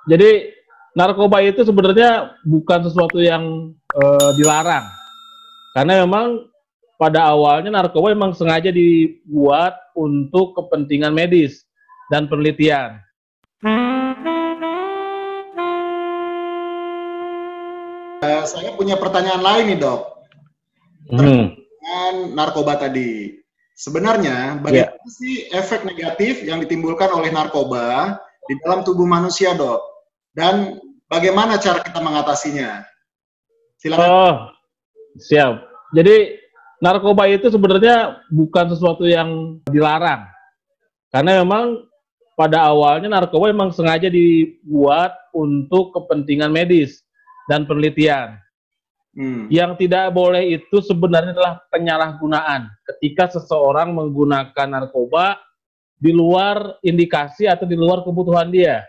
Jadi narkoba itu sebenarnya bukan sesuatu yang dilarang, karena memang pada awalnya narkoba memang sengaja dibuat untuk kepentingan medis dan penelitian. Saya punya pertanyaan lain nih, Dok. Dengan narkoba tadi. Sebenarnya bagaimana sih efek negatif yang ditimbulkan oleh narkoba di dalam tubuh manusia, Dok? Dan bagaimana cara kita mengatasinya? Silakan. Oh, siap. Jadi narkoba itu sebenarnya bukan sesuatu yang dilarang, karena memang pada awalnya narkoba memang sengaja dibuat untuk kepentingan medis dan penelitian. Yang tidak boleh itu sebenarnya adalah penyalahgunaan ketika seseorang menggunakan narkoba di luar indikasi atau di luar kebutuhan dia.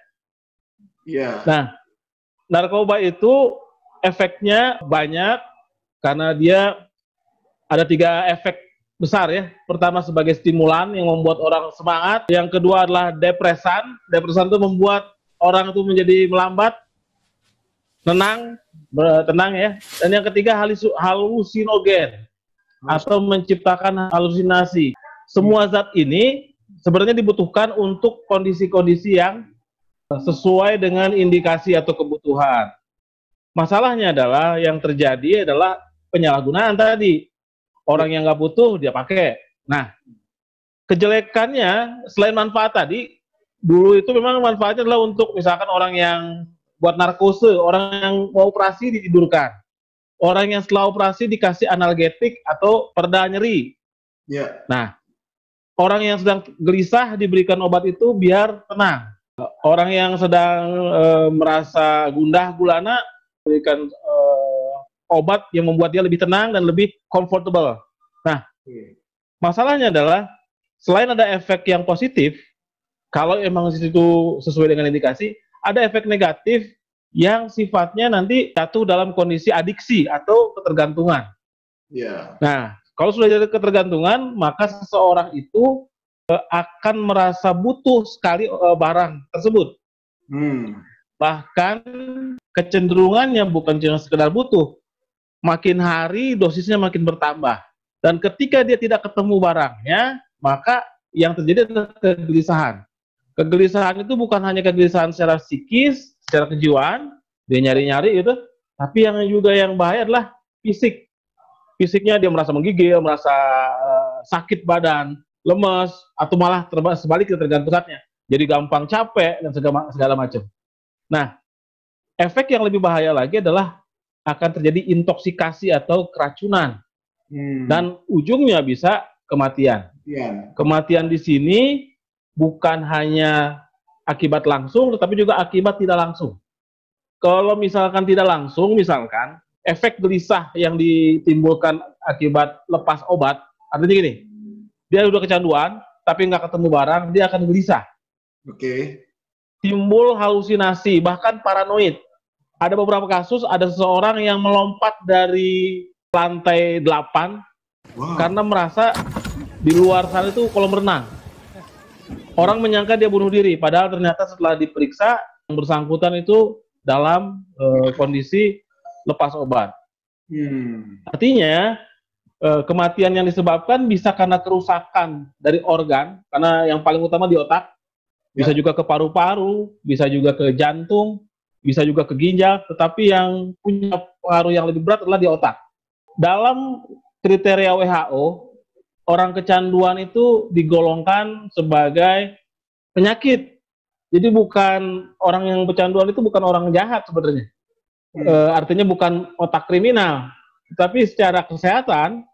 Nah, narkoba itu efeknya banyak karena dia ada 3 efek besar ya. Pertama sebagai stimulan yang membuat orang semangat. Yang kedua adalah depresan. Depresan itu membuat orang itu menjadi melambat, tenang ya. Dan yang ketiga halusinogen atau menciptakan halusinasi. Semua zat ini sebenarnya dibutuhkan untuk kondisi-kondisi yang sesuai dengan indikasi atau kebutuhan. Masalahnya adalah yang terjadi adalah penyalahgunaan tadi. Orang yang nggak butuh dia pakai. Nah, kejelekannya selain manfaat tadi, dulu itu memang manfaatnya adalah untuk misalkan orang yang buat narkose, orang yang mau operasi ditidurkan, orang yang setelah operasi dikasih analgetik atau pereda nyeri. Nah, orang yang sedang gelisah diberikan obat itu biar tenang. Orang yang sedang merasa gundah gulana diberikan obat yang membuat dia lebih tenang dan lebih comfortable. Nah, masalahnya adalah selain ada efek yang positif, kalau emang itu sesuai dengan indikasi, ada efek negatif yang sifatnya nanti jatuh dalam kondisi adiksi atau ketergantungan. Nah, kalau sudah jadi ketergantungan, maka seseorang itu akan merasa butuh sekali barang tersebut. Bahkan kecenderungannya bukan cuma sekedar butuh, makin hari dosisnya makin bertambah. Dan ketika dia tidak ketemu barangnya, maka yang terjadi adalah kegelisahan. Kegelisahan itu bukan hanya kegelisahan secara psikis, secara kejiwaan, dia nyari-nyari itu, tapi yang juga yang bahaya adalah fisik. Fisiknya dia merasa menggigil, merasa sakit badan, lemes, atau malah sebaliknya tergantung saatnya. Jadi gampang capek dan segala macam. Nah, efek yang lebih bahaya lagi adalah akan terjadi intoksikasi atau keracunan. Dan ujungnya bisa kematian. Kematian di sini bukan hanya akibat langsung, tetapi juga akibat tidak langsung. Kalau misalkan tidak langsung, misalkan efek gelisah yang ditimbulkan akibat lepas obat, artinya gini, dia udah kecanduan, tapi nggak ketemu barang, dia akan gelisah. Timbul halusinasi, bahkan paranoid. Ada beberapa kasus, ada seseorang yang melompat dari lantai 8 karena merasa di luar sana itu kolam renang. Orang menyangka dia bunuh diri, padahal ternyata setelah diperiksa yang bersangkutan itu dalam kondisi lepas obat. Artinya kematian yang disebabkan bisa karena kerusakan dari organ, karena yang paling utama di otak, bisa juga ke paru-paru, bisa juga ke jantung, bisa juga ke ginjal, tetapi yang punya pengaruh yang lebih berat adalah di otak. Dalam kriteria WHO, orang kecanduan itu digolongkan sebagai penyakit. Jadi bukan orang yang kecanduan itu bukan orang jahat sebenarnya. Artinya bukan otak kriminal. Tapi secara kesehatan,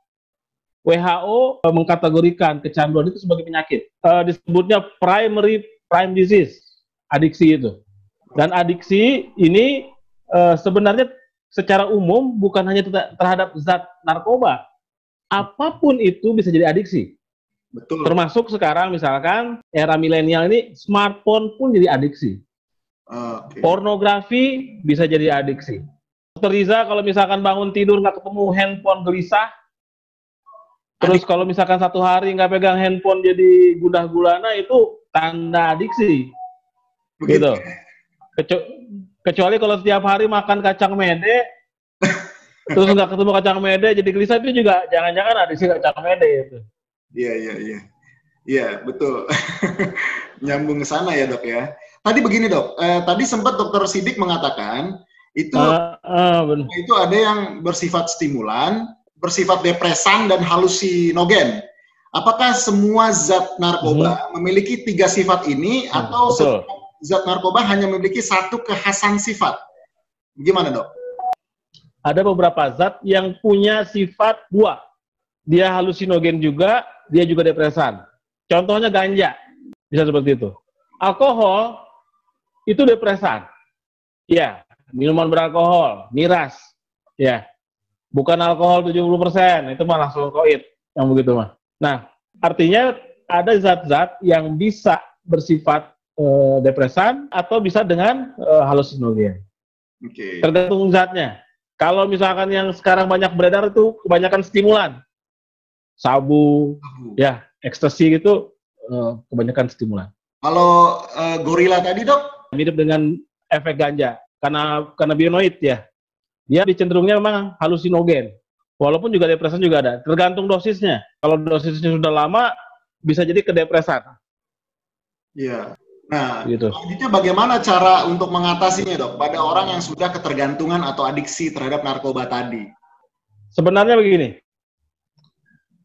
WHO mengkategorikan kecanduan itu sebagai penyakit. Disebutnya prime disease, adiksi itu. Dan adiksi ini sebenarnya secara umum bukan hanya terhadap zat narkoba. Apapun itu bisa jadi adiksi. Termasuk sekarang misalkan era milenial ini smartphone pun jadi adiksi. Pornografi bisa jadi adiksi. Dr. Riza kalau misalkan bangun tidur nggak ketemu handphone gelisah, terus kalau misalkan satu hari nggak pegang handphone jadi gundah gulana, itu tanda adiksi. Gitu. Kecu- Kecuali kalau setiap hari makan kacang mede, terus nggak ketemu kacang mede, jadi gelisah, itu juga jangan-jangan ada sih kacang mede itu. Iya, iya, iya. Iya, betul. Nyambung ke sana ya, Dok ya. Tadi begini, Dok. Tadi sempat Dokter Sidik mengatakan Benar. itu ada yang bersifat stimulan, bersifat depresan dan halusinogen. Apakah semua zat narkoba memiliki 3 sifat ini atau Betul. zat narkoba hanya memiliki 1 kekhasan sifat? Gimana, Dok? Ada beberapa zat yang punya sifat 2. Dia halusinogen juga, dia juga depresan. Contohnya ganja, bisa seperti itu. Alkohol itu depresan. Ya, minuman beralkohol, miras. Ya, bukan alkohol 70%, itu mah langsung koid yang begitu mah. Nah, artinya ada zat-zat yang bisa bersifat depresan atau bisa dengan halusinogen. Tergantung zatnya. Kalau misalkan yang sekarang banyak beredar itu kebanyakan stimulan, sabu, ya, ekstasi gitu, kebanyakan stimulan. Kalau gorila tadi, Dok? Mirip dengan efek ganja, karena bionoid ya. Dia cenderungnya memang halusinogen. Walaupun juga depresan juga ada, tergantung dosisnya. Kalau dosisnya sudah lama, bisa jadi kedepresan. Iya. Nah, Gitu. selanjutnya bagaimana cara untuk mengatasinya, Dok, pada orang yang sudah ketergantungan atau adiksi terhadap narkoba tadi? Sebenarnya begini,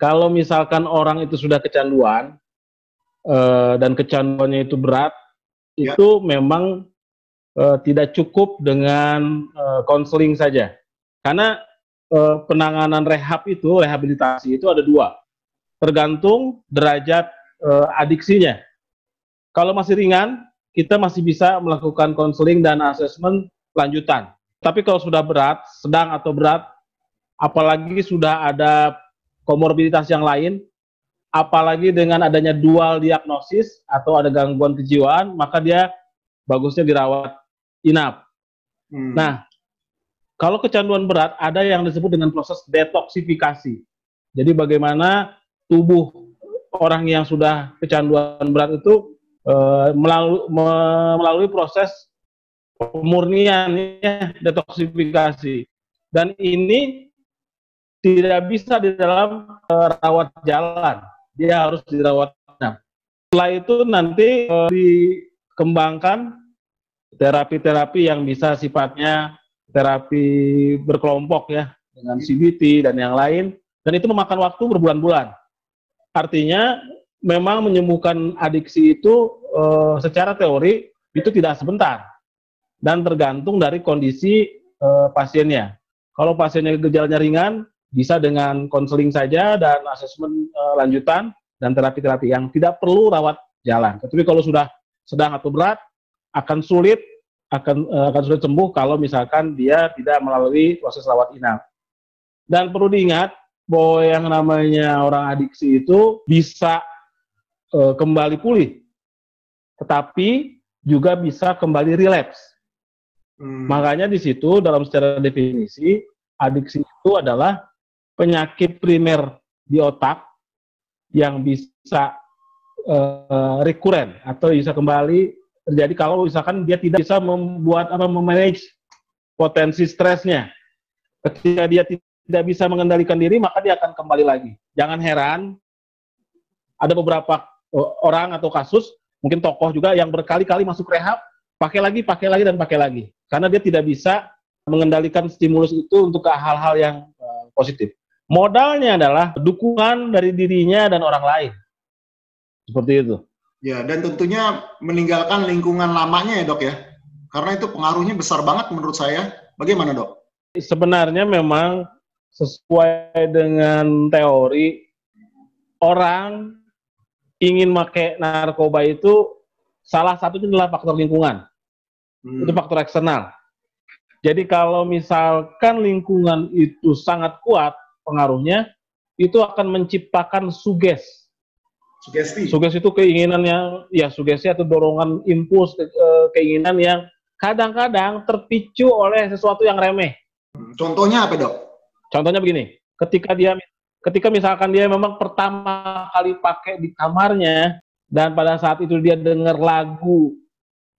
kalau misalkan orang itu sudah kecanduan, dan kecanduannya itu berat, Ya. itu memang tidak cukup dengan konseling saja. Karena penanganan rehabilitasi itu ada 2. Tergantung derajat adiksinya. Kalau masih ringan, kita masih bisa melakukan konseling dan asesmen lanjutan. Tapi kalau sudah berat, sedang atau berat, apalagi sudah ada komorbiditas yang lain, apalagi dengan adanya dual diagnosis atau ada gangguan kejiwaan, maka dia bagusnya dirawat inap. Nah, kalau kecanduan berat, ada yang disebut dengan proses detoksifikasi. Jadi bagaimana tubuh orang yang sudah kecanduan berat itu melalui proses pemurnian, ya, detoksifikasi. Dan ini tidak bisa di dalam rawat jalan, dia harus dirawat. Nah, setelah itu nanti dikembangkan terapi-terapi yang bisa sifatnya terapi berkelompok ya, dengan CBT dan yang lain, dan itu memakan waktu berbulan-bulan. Artinya memang menyembuhkan adiksi itu secara teori itu tidak sebentar dan tergantung dari kondisi pasiennya. Kalau pasiennya gejalanya ringan, bisa dengan konseling saja dan asesmen lanjutan dan terapi-terapi yang tidak perlu rawat jalan. Tapi kalau sudah sedang atau berat, akan sulit sembuh kalau misalkan dia tidak melalui proses rawat inap. Dan perlu diingat bahwa yang namanya orang adiksi itu bisa kembali pulih, tetapi juga bisa kembali relapse. Makanya di situ dalam secara definisi, adiksi itu adalah penyakit primer di otak yang bisa rekuren atau bisa kembali terjadi kalau misalkan dia tidak bisa memanage potensi stresnya. Ketika dia tidak bisa mengendalikan diri, maka dia akan kembali lagi. Jangan heran, ada beberapa orang atau kasus, mungkin tokoh juga yang berkali-kali masuk rehab, pakai lagi, dan pakai lagi. Karena dia tidak bisa mengendalikan stimulus itu untuk hal-hal yang positif. Modalnya adalah dukungan dari dirinya dan orang lain. Seperti itu. Ya, dan tentunya meninggalkan lingkungan lamanya ya, Dok ya. Karena itu pengaruhnya besar banget menurut saya. Bagaimana, Dok? Sebenarnya memang sesuai dengan teori, orang ingin pakai narkoba itu salah satunya adalah faktor lingkungan. Itu faktor eksternal. Jadi kalau misalkan lingkungan itu sangat kuat pengaruhnya, itu akan menciptakan sugesti. Sugesti itu keinginannya, ya sugesti atau dorongan impuls keinginan yang kadang-kadang terpicu oleh sesuatu yang remeh. Contohnya apa, Dok? Contohnya begini, ketika misalkan dia memang pertama kali pakai di kamarnya, dan pada saat itu dia dengar lagu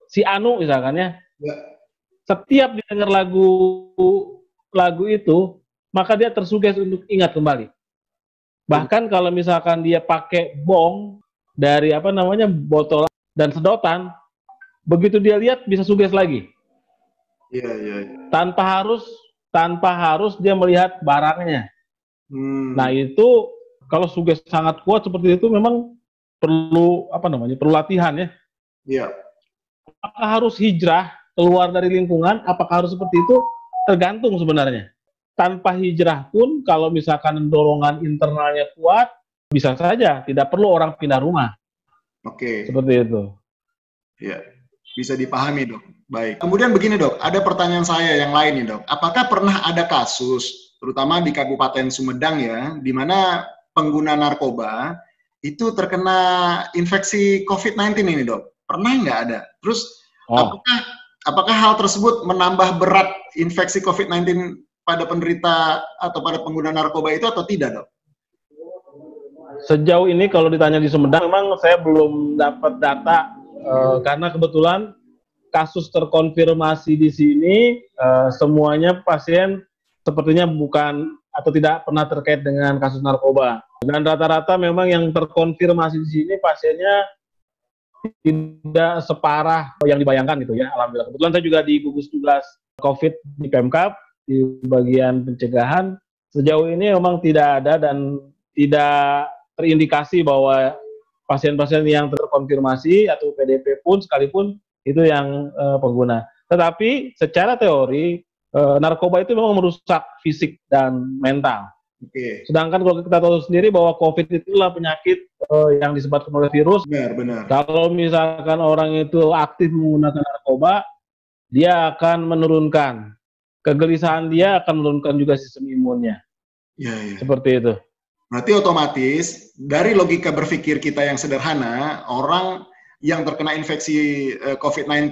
si Anu misalkan ya, Ya. Setiap didengar lagu itu, maka dia tersuges untuk ingat kembali. Bahkan kalau misalkan dia pakai bong dari apa namanya botol dan sedotan, begitu dia lihat bisa suges lagi. Iya, iya, iya. Tanpa harus dia melihat barangnya. Nah, itu kalau suges sangat kuat seperti itu memang perlu apa namanya? Perlu latihan ya. Iya. Apakah harus hijrah keluar dari lingkungan? Apakah harus seperti itu? Tergantung sebenarnya. Tanpa hijrah pun kalau misalkan dorongan internalnya kuat, bisa saja tidak perlu orang pindah rumah. Oke. Seperti itu. Ya, bisa dipahami dok. Baik. Kemudian begini dok, ada pertanyaan saya yang lain nih dok. Apakah pernah ada kasus, terutama di Kabupaten Sumedang ya, di mana pengguna narkoba itu terkena infeksi COVID-19 ini dok? Pernah nggak ada? Terus apakah hal tersebut menambah berat infeksi COVID-19 pada penderita atau pada pengguna narkoba itu atau tidak dok? Sejauh ini kalau ditanya di Sumedang, memang saya belum dapat data karena kebetulan kasus terkonfirmasi di sini semuanya pasien sepertinya bukan atau tidak pernah terkait dengan kasus narkoba. Dan rata-rata memang yang terkonfirmasi di sini pasiennya tidak separah yang dibayangkan gitu ya. Alhamdulillah. Kebetulan saya juga di gugus tugas COVID di Pemkab di bagian pencegahan. Sejauh ini memang tidak ada dan tidak terindikasi bahwa pasien-pasien yang terkonfirmasi atau PDP pun sekalipun itu yang pengguna. Tetapi secara teori narkoba itu memang merusak fisik dan mental. Sedangkan kalau kita tahu sendiri bahwa COVID itulah penyakit yang disebabkan oleh virus. Benar. Kalau misalkan orang itu aktif menggunakan narkoba, dia akan menurunkan kegelisahan, dia akan menurunkan juga sistem imunnya. Ya. Seperti itu. Berarti otomatis dari logika berpikir kita yang sederhana, orang yang terkena infeksi COVID-19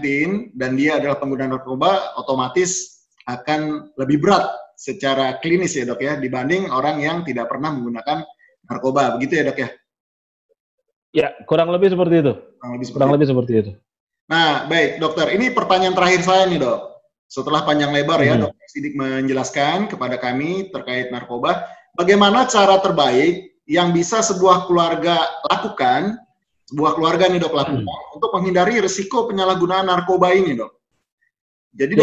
dan dia adalah pengguna narkoba, otomatis akan lebih berat secara klinis ya dok ya, dibanding orang yang tidak pernah menggunakan narkoba. Begitu ya dok ya? Ya, kurang lebih seperti itu. Kurang lebih seperti itu. Nah, baik dokter, ini pertanyaan terakhir saya nih dok. Setelah panjang lebar ya, Dr. Sidik menjelaskan kepada kami terkait narkoba, bagaimana cara terbaik yang bisa sebuah keluarga lakukan, nih dok lakukan untuk menghindari risiko penyalahgunaan narkoba ini dok. Jadi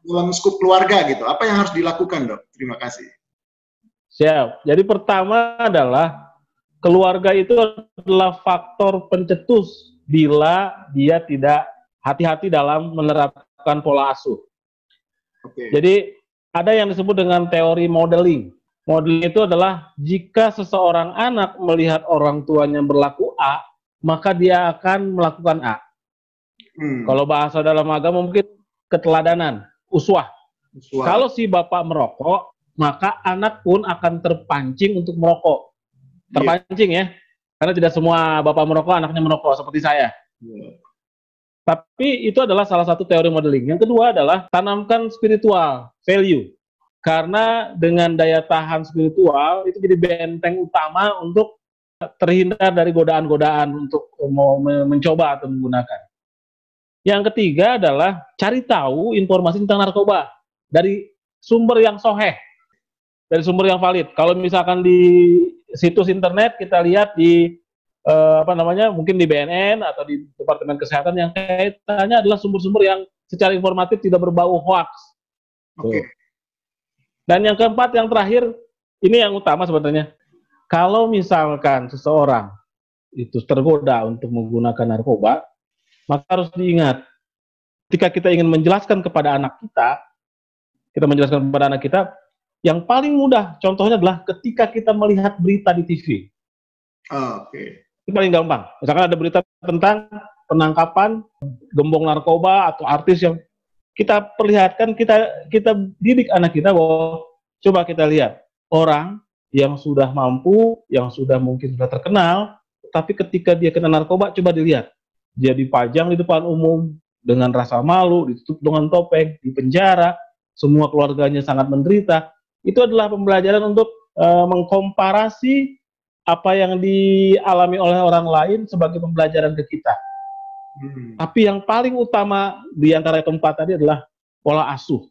dalam skup keluarga gitu, apa yang harus dilakukan dok? Terima kasih. Siap. Jadi pertama adalah keluarga itu adalah faktor pencetus bila dia tidak hati-hati dalam menerapkan pola asuh. Jadi ada yang disebut dengan teori modeling. Modeling itu adalah jika seseorang anak melihat orang tuanya berlaku A, maka dia akan melakukan A. Kalau bahasa dalam agama mungkin keteladanan, uswah. Kalau si bapak merokok, maka anak pun akan terpancing untuk merokok. Terpancing ya, karena tidak semua bapak merokok, anaknya merokok, seperti saya. Tapi itu adalah salah satu teori modeling. Yang kedua adalah tanamkan spiritual value. Karena dengan daya tahan spiritual, itu jadi benteng utama untuk terhindar dari godaan-godaan untuk mau mencoba atau menggunakan. Yang ketiga adalah cari tahu informasi tentang narkoba dari sumber yang soheh, dari sumber yang valid. Kalau misalkan di situs internet kita lihat di mungkin di BNN atau di Departemen Kesehatan, yang kaitannya adalah sumber-sumber yang secara informatif tidak berbau hoax. Dan yang keempat, yang terakhir, ini yang utama sebenarnya. Kalau misalkan seseorang itu tergoda untuk menggunakan narkoba, maka harus diingat, ketika kita ingin menjelaskan kepada anak kita, yang paling mudah contohnya adalah ketika kita melihat berita di TV. Itu paling gampang. Misalkan ada berita tentang penangkapan gembong narkoba atau artis yang kita perlihatkan, kita didik anak kita bahwa coba kita lihat orang yang sudah mampu, yang sudah mungkin sudah terkenal, tapi ketika dia kena narkoba, coba dilihat. Dia dipajang di depan umum dengan rasa malu, ditutup dengan topeng, di penjara, semua keluarganya sangat menderita. Itu adalah pembelajaran untuk mengkomparasi apa yang dialami oleh orang lain sebagai pembelajaran ke kita. Tapi yang paling utama di antara keempat tadi adalah pola asuh.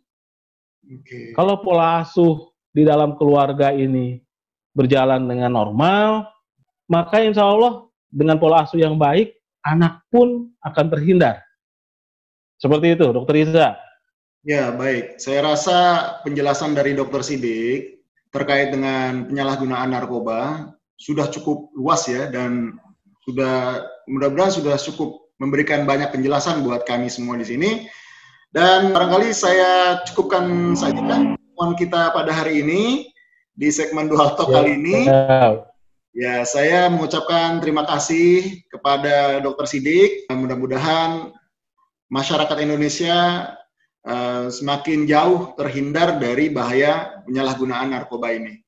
Kalau pola asuh di dalam keluarga ini berjalan dengan normal, maka insya Allah dengan pola asuh yang baik, anak pun akan terhindar. Seperti itu, Dokter Iza. Ya, baik. Saya rasa penjelasan dari Dokter Sidik terkait dengan penyalahgunaan narkoba sudah cukup luas ya, dan mudah-mudahan sudah cukup memberikan banyak penjelasan buat kami semua di sini. Dan barangkali saya cukupkan saja pertemuan kita pada hari ini di segmen Dual Talk kali ini. Ya, saya mengucapkan terima kasih kepada Dokter Sidik. Mudah-mudahan masyarakat Indonesia semakin jauh terhindar dari bahaya penyalahgunaan narkoba ini.